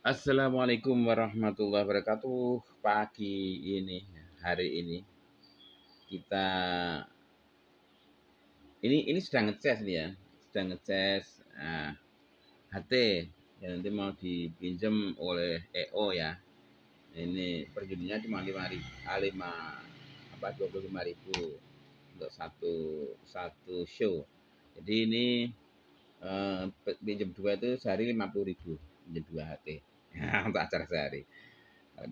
Assalamualaikum warahmatullahi wabarakatuh. Pagi ini, hari ini kita ini sedang ngecas nih ya, sedang ngecas HT yang nanti mau dipinjam oleh EO ya. Ini per unitnya cuma 5.000, 25.000 untuk satu show. Jadi ini pinjam dua itu sehari 50.000, pinjam dua HT. Ya, untuk acara sehari.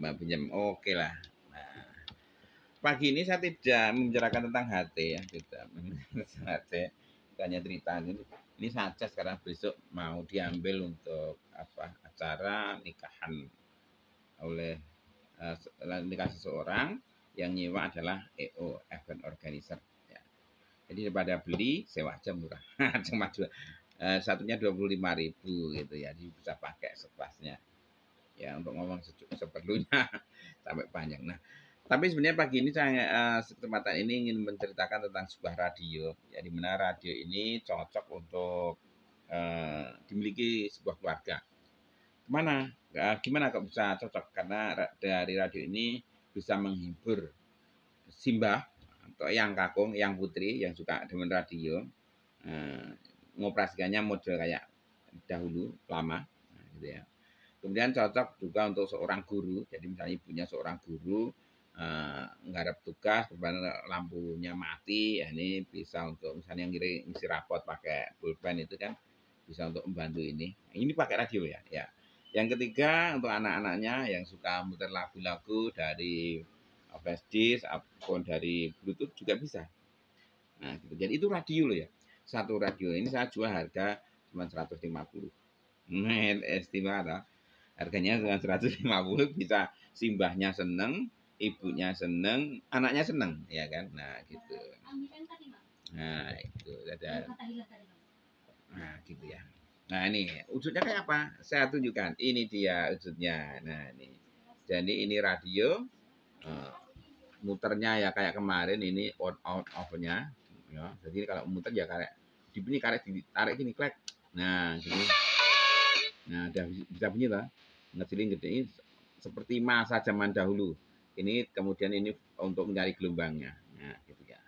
Mau pinjam oke lah. Nah, pagi ini saya tidak membicarakan tentang HT ya, tidak tentang HT. Hanya cerita ini saja sekarang besok mau diambil untuk apa acara nikahan oleh nikah seseorang yang nyewa adalah EO event organizer. Ya. Jadi daripada beli sewa aja murah, cuma satunya 25.000 gitu ya, jadi bisa pakai sekelasnya. Ya untuk ngomong seperlunya sampai panjang. Nah, tapi sebenarnya pagi ini saya kesempatan ini ingin menceritakan tentang sebuah radio, ya di mana radio ini cocok untuk dimiliki sebuah keluarga. Gimana kok bisa cocok? Karena dari radio ini bisa menghibur simbah atau yang kakung, yang putri yang suka dengan radio, ngoperasikannya model kayak dahulu lama, gitu ya. Kemudian cocok juga untuk seorang guru. Jadi misalnya ibunya seorang guru, nggarap tugas, lampunya mati, ya ini bisa untuk misalnya yang ngisi rapot pakai pulpen itu kan bisa untuk membantu ini. Ini pakai radio ya. Ya. Yang ketiga untuk anak-anaknya yang suka muter lagu-lagu dari flash disk ataupun dari Bluetooth juga bisa. Nah, gitu. Jadi itu radio loh ya. Satu radio ini saya jual harga cuma 150. Nah, istimewa. Harganya cuma 150, bisa simbahnya seneng, ibunya seneng, anaknya seneng, ya kan? Nah, gitu. Nah, itu ada. Nah, gitu ya. Nah, ini wujudnya kayak apa? Saya tunjukkan. Ini dia wujudnya. Nah, ini. Jadi ini radio, muternya ya kayak kemarin ini on out off-nya. Ya. Jadi kalau muter ya kayak dibunyi karet ditarik gini klek. Nah, gini. Nah, udah bisa bunyi lah. Ngecilin gede ini seperti masa zaman dahulu. Ini kemudian ini untuk mencari gelombangnya. Nah, gitu ya.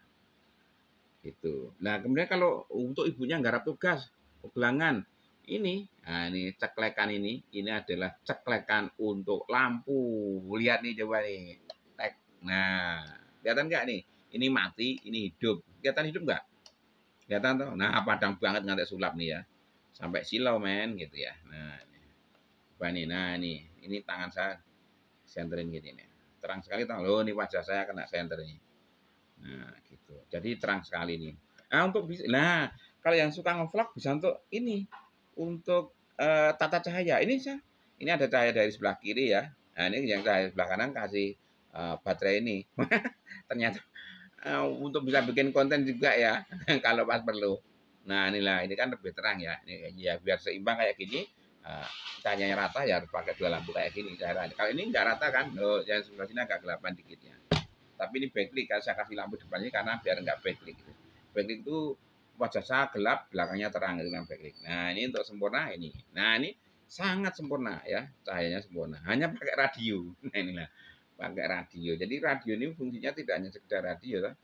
Gitu. Nah, kemudian kalau untuk ibunya nggarap tugas, ulangan, ini ceklekan ini adalah ceklekan untuk lampu. Lihat nih coba nih. Tek. Nah, kelihatan nggak nih? Ini mati, ini hidup. Kelihatan hidup nggak? Kelihatan tuh. Nah, padang banget ngantek sulap nih ya. Sampai silau men gitu ya. Nah, ini. Nah, ini tangan saya senterin gini nih. Terang sekali tahu loh, ini wajah saya kena senter ini. Nah, gitu. Jadi terang sekali nih. Nah, kalau yang suka ngevlog bisa untuk ini, untuk tata cahaya. Ini ada cahaya dari sebelah kiri ya. Nah, ini yang cahaya sebelah kanan kasih baterai ini. Ternyata untuk bisa bikin konten juga ya, kalau pas perlu. Nah, ini kan lebih terang ya. Ini ya biar seimbang kayak gini. Cahayanya rata ya harus pakai dua lampu kayak gini. Kalau ini nggak rata kan, yang sebelah sini agak gelapan dikit ya. Tapi ini backlight, kalau saya kasih lampu depannya karena biar nggak backlight gitu. Backlight itu wajah saya gelap, belakangnya terang itu kan backlight. Nah, ini untuk sempurna ini. Nah, ini sangat sempurna ya, cahayanya sempurna. Hanya pakai radio. Nah, inilah pakai radio. Jadi radio ini fungsinya tidak hanya sekedar radio lah.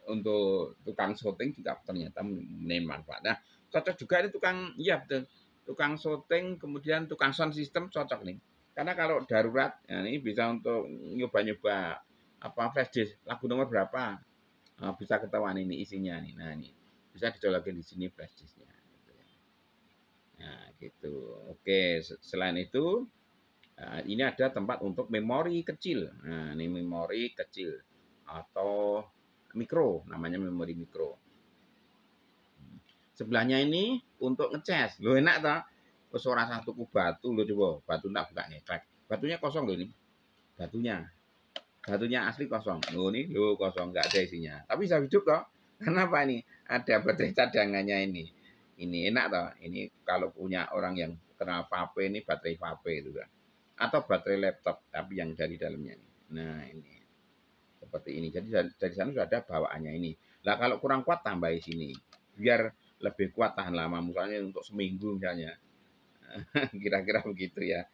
Untuk tukang syuting juga ternyata menemani manfaat. Nah, cocok juga ini tukang, iya betul. Tukang syuting, kemudian tukang sound system cocok nih. Karena kalau darurat, ya ini bisa untuk nyoba-nyoba apa flash disk lagu nomor berapa, bisa ketahuan ini isinya nih. Nah, ini bisa dicolokin di sini flash disknya. Nah, gitu. Oke, selain itu ini ada tempat untuk memori kecil. Nah, ini memori kecil atau mikro, namanya memori mikro. Sebelahnya ini untuk ngecas. Lo enak toh? Terus ora satu ku batu lo coba. Batu tak buka ngeklek. Batunya kosong loh ini. Batunya asli kosong. Lo ini lo kosong nggak ada isinya. Tapi bisa hidup toh. Kenapa nih? Ada baterai cadangannya ini. Ini enak toh. Ini kalau punya orang yang kenal vape ini baterai vape itu kan. Atau baterai laptop tapi yang dari dalamnya. Nah ini seperti ini. Jadi dari sana sudah ada bawaannya ini. Nah kalau kurang kuat tambah di sini biar lebih kuat tahan lama. Misalnya untuk seminggu misalnya. Kira-kira begitu ya.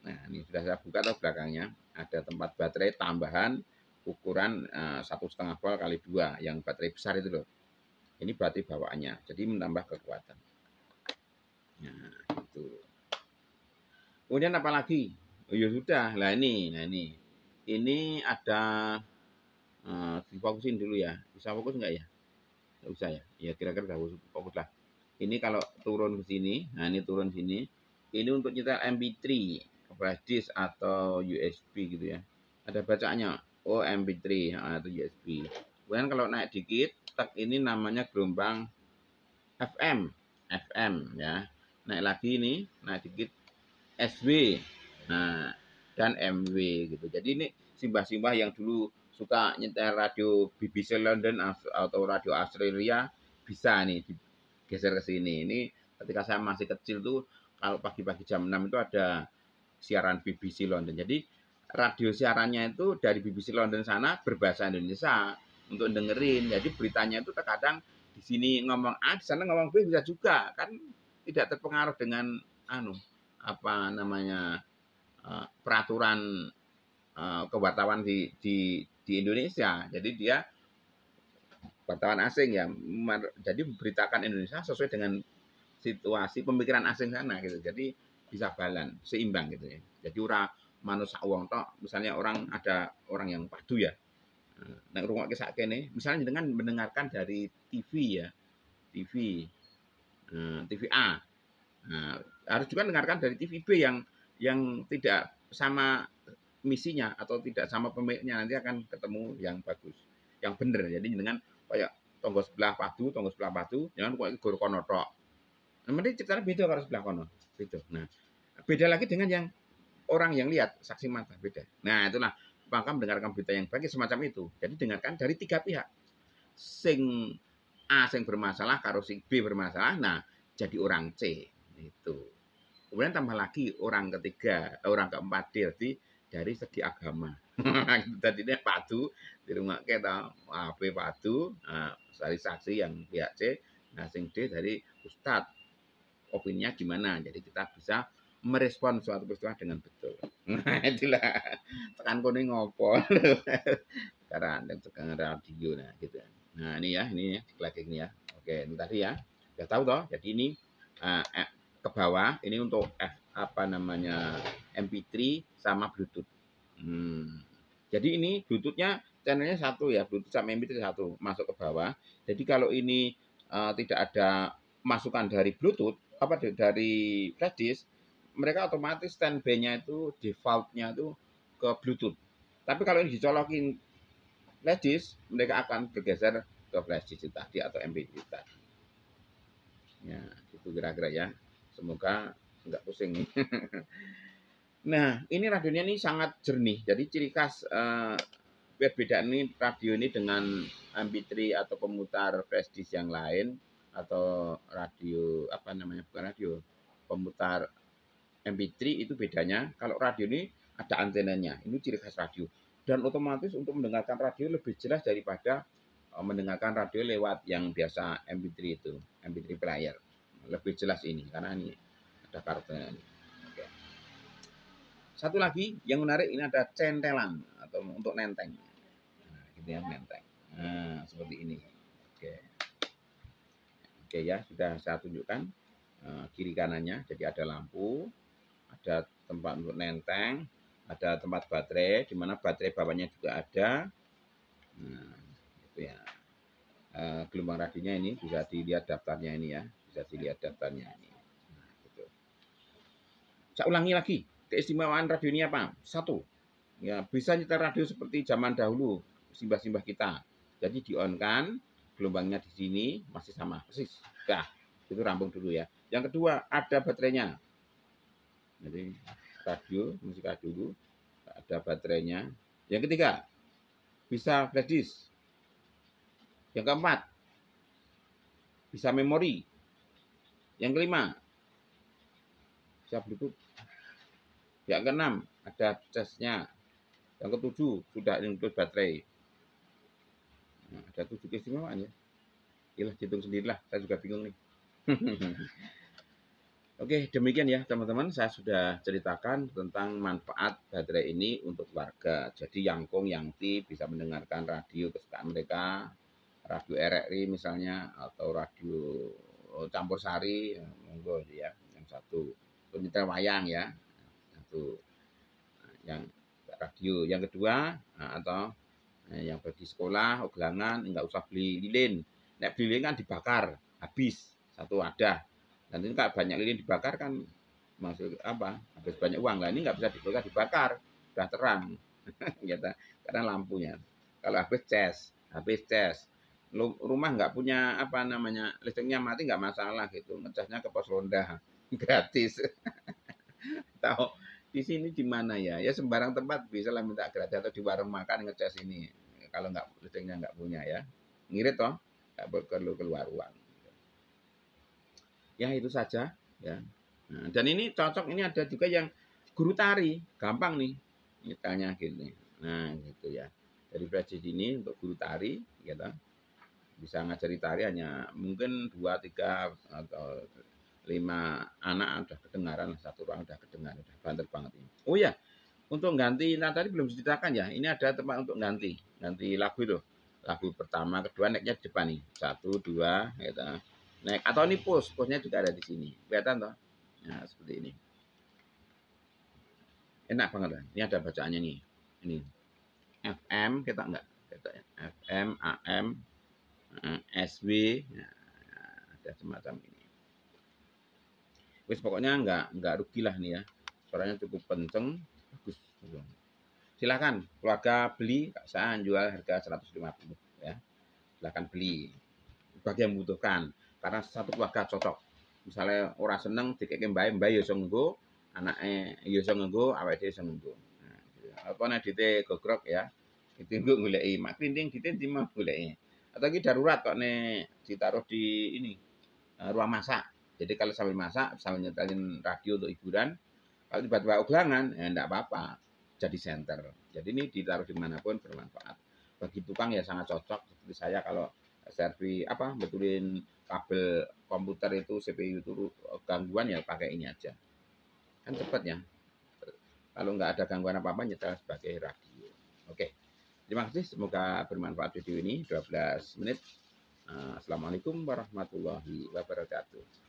Nah, ini sudah saya buka tuh belakangnya. Ada tempat baterai tambahan ukuran 1,5 volt kali 2 yang baterai besar itu loh. Ini baterai bawaannya, jadi menambah kekuatan. Nah, itu. Kemudian apa lagi? Oh ya sudah, ini ada difokusin dulu ya. Bisa fokus nggak ya? Nggak usah ya. Ya kira-kira udah fokus lah. Ini kalau turun ke sini, nah ini turun sini. Ini untuk nyetel MP3, flash disk atau USB gitu ya. Ada bacaannya. Oh MP3 atau USB. Kemudian kalau naik dikit, tak ini namanya gelombang FM, FM ya. Naik lagi ini, naik dikit SW. Nah, dan MW gitu. Jadi ini simbah-simbah yang dulu suka nyetel radio BBC London atau radio Australia bisa nih digeser ke sini. Ini ketika saya masih kecil tuh kalau pagi-pagi jam 6 itu ada siaran BBC London. Jadi radio siarannya itu dari BBC London sana berbahasa Indonesia untuk dengerin. Jadi beritanya itu terkadang di sini ngomong A, di sana ngomong B bisa juga. Kan tidak terpengaruh dengan apa namanya peraturan kewartawan di Indonesia. Jadi dia wartawan asing ya. Jadi memberitakan Indonesia sesuai dengan situasi pemikiran asing sana gitu. Jadi bisa balan, seimbang gitu ya. Jadi ora manusia wong tok, misalnya ada orang yang padu ya. Nek rungokke sakene, misalnya dengan mendengarkan dari TV ya, TV TV A. Nah, harus juga dengarkan dari TV B yang tidak sama misinya atau tidak sama pemiliknya, nanti akan ketemu yang bagus, yang benar. Jadi dengan kayak tonggo sebelah padu, jangan kok gor kono tok. Nah, mending ceritanya beda kalau sebelah kono. Gitu. Nah, beda lagi dengan yang orang yang lihat, saksi mata beda. Nah, itulah maka mendengarkan berita yang baik semacam itu. Jadi dengarkan dari 3 pihak. Sing A sing bermasalah karo sing B bermasalah. Nah, jadi orang C itu. Kemudian tambah lagi orang ketiga, orang keempat jadi dari segi agama. Tadi ini padu di rumah kita, AB padu, dari saksi yang pihak C, nah sing D dari Ustadz. Opininya gimana? Jadi kita bisa merespon suatu peristiwa dengan betul. Nah, itulah tekan kuning ngopo. Sekarang dan tekan radio nah gitu. Nah, ini ya, lagi ini ya. Oke, ini tadi ya. Sudah tahu toh. Jadi ini ke bawah ini untuk apa namanya MP3 sama Bluetooth. Jadi ini Bluetoothnya channelnya satu ya, Bluetooth sama MP3 satu masuk ke bawah. Jadi kalau ini tidak ada masukan dari Bluetooth apa dari flash disk, mereka otomatis standby-nya itu default-nya itu ke Bluetooth. Tapi kalau ini dicolokin flash disk, mereka akan bergeser ke flash disk tadi atau MP3 tadi. Ya, itu kira-kira ya. Semoga nggak pusing nih. Nah, ini radionya ini sangat jernih. Jadi ciri khas perbedaan ini radio ini dengan MP3 atau pemutar flash disk yang lain atau radio apa namanya bukan radio pemutar MP3 itu bedanya kalau radio ini ada antenanya. Ini ciri khas radio. Dan otomatis untuk mendengarkan radio lebih jelas daripada mendengarkan radio lewat yang biasa MP3 itu, MP3 player. Lebih jelas ini karena ini ada kartunya. Oke. Satu lagi yang menarik ini ada centelan atau untuk nenteng. Nah, gitu ya nenteng. Nah, seperti ini. Oke. Oke ya, sudah saya tunjukkan kiri kanannya. Jadi ada lampu, ada tempat untuk nenteng, ada tempat baterai, di mana baterai bawahnya juga ada. Nah, itu ya. Gelombang radionya ini bisa dilihat daftarnya ini ya, bisa dilihat daftarnya ini. Nah, gitu. Saya ulangi lagi, keistimewaan radio ini apa? Satu, ya bisa nyetel radio seperti zaman dahulu, simbah-simbah kita. Jadi di-on-kan, gelombangnya di sini masih sama, persis. Nah, itu rampung dulu ya. Yang kedua, ada baterainya. Jadi radio, musik dulu, ada baterainya. Yang ketiga, bisa flash disk. Yang keempat, bisa memori. Yang kelima, bisa Bluetooth. Yang keenam, ada casnya. Yang ketujuh, sudah include baterai. Nah, ada 7 keistimewaan ya. Iyalah, hitung sendirilah. Saya juga bingung nih. Oke, demikian ya teman-teman. Saya sudah ceritakan tentang manfaat baterai ini untuk warga. Jadi Yangkong, Yangti bisa mendengarkan radio kesukaan mereka, radio RRI misalnya, atau radio campur sari, ya, monggo ya. Yang satu, penyetel wayang ya, satu. Yang radio. Yang kedua, atau yang bagi sekolah, ugelangan, nggak usah beli lilin. Nek beli lilin kan dibakar, habis satu ada. Dan ini kalau banyak lilin dibakar kan maksud apa? Habis banyak uang lah. Ini nggak bisa dibakar, sudah terang, gitu. Karena lampunya. Kalau habis cas. Rumah nggak punya apa namanya listriknya mati nggak masalah gitu. Ngecasnya ke pos ronda gratis. Tahu di sini di mana ya? Ya sembarang tempat bisa lah minta gratis atau di warung makan ngecas ini. Kalau nggak listriknya nggak punya ya, ngirit toh, nggak perlu keluar uang. Ya itu saja ya. Nah, dan ini cocok, ini ada juga yang guru tari, gampang nih, misalnya gini. Nah gitu ya. Dari belajar ini untuk guru tari, gitu. Bisa ngajari tari hanya mungkin 2, 3 atau 5 anak udah kedengaran, satu orang udah kedengaran, udah banter banget ini. Oh ya, untuk ganti, nah tadi belum diceritakan ya, ini ada tempat untuk ganti lagu itu. Lagu pertama, kedua naiknya di depan nih. 1, 2, gitu. Naik atau ini posnya juga ada di sini. Kelihatan toh? Nah, seperti ini. Enak banget kan? Ini ada bacaannya nih. Ini FM kita enggak, kita FM, AM, SW, nah, ada semacam ini. Wis pokoknya enggak rugi lah nih ya. Suaranya cukup kenceng, bagus. Silakan keluarga beli, saya jual harga 150 ya. Silakan beli bagi yang membutuhkan, karena satu keluarga cocok. Misalnya orang seneng dikeke mbah ya iso nggo, anake ya iso nggo, awake dhewe iso nggo. Nah, gitu. Apa nek dite gogrok ya, itu nggo goleki mak klinting dite di mah goleki. Atau iki darurat kok nek ditaruh di ini ruang masak. Jadi kalau sambil masak, sambil nyetelin radio untuk hiburan, kalau tiba-tiba ugelangan, ya enggak apa-apa. Jadi center. Jadi ini ditaruh dimanapun bermanfaat. Bagi tukang ya sangat cocok. Seperti saya kalau servis apa betulin kabel komputer itu CPU itu gangguan ya pakai ini aja. Kan cepet ya. Kalau nggak ada gangguan apa-apa nyetel sebagai radio. Oke. Terima kasih. Semoga bermanfaat video ini. 12 menit. Assalamualaikum warahmatullahi wabarakatuh.